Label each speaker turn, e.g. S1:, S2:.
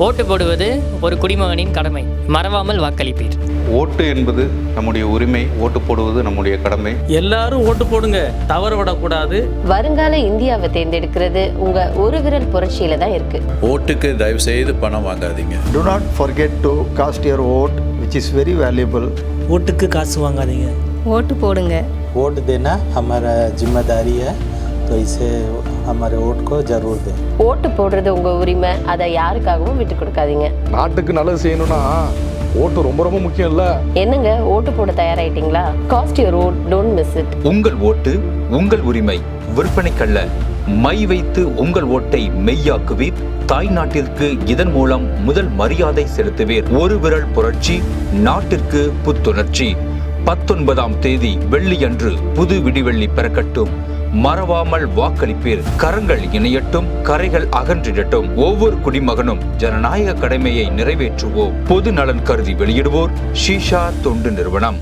S1: ஓட்டு போடுவது ஒரு குடிமகனின் கடமை. மறவாமல் வாக்களிப்பீர்.
S2: ஓட்டு என்பது நம்முடைய உரிமை, ஓட்டு போடுவது நம்முடைய கடமை.
S3: எல்லாரும் ஓட்டு போடுங்க, தவற விடக்கூடாது.
S4: வருங்கால இந்தியாவை தேர்ந்தெடுக்கிறது உங்க ஒரு விரல் புரட்சியில தான் இருக்கு.
S5: ஓட்டுக்கு தயவு செய்து பணம் வாங்காதீங்க.
S6: Do not forget to cast your vote, which is very valuable.
S7: ஓட்டுக்கு காசு வாங்காதீங்க.
S8: ஓட்டு போடுங்க.
S9: वोट देना हमारा जिम्मेदारी है, तो इसे हमारे वोट को जरूर दें.
S4: ஓட்டு போடுறது உங்க உரிமை, அதை யாருக்காகவும் விட்டு கொடுக்காதீங்க.
S10: நாட்டுக்கு நல்லது செய்யணும்னா ஓட்டு ரொம்ப ரொம்ப முக்கியம் இல்ல.
S4: என்னங்க, ஓட்டு போட தயாராயிட்டீங்களா? Cast your vote, don't miss it.
S11: உங்கள் ஓட்டு உங்கள் உரிமை, விற்பனைக்கல்ல. மை வைத்து உங்கள் ஓட்டை மெய்யாக்குவீர். தாய் நாட்டிற்கு இதன் மூலம் முதல் மரியாதை செலுத்துவீர். ஒரு விரல் புரட்சி, நாட்டிற்கு புத்துணர்ச்சி. 19ஆம் தேதி வெள்ளியன்று புது விடிவெள்ளி பிறக்கட்டும். மறவாமல் வாக்களிப்பீர். கரங்கள் இணையட்டும், கரைகள் அகன்றிடட்டும். ஒவ்வொரு குடிமகனும் ஜனநாயக கடமையை நிறைவேற்றுவோம். பொது நலன் கருதி வெளியிடுவோர் ஷீஷா தொண்டு நிறுவனம்.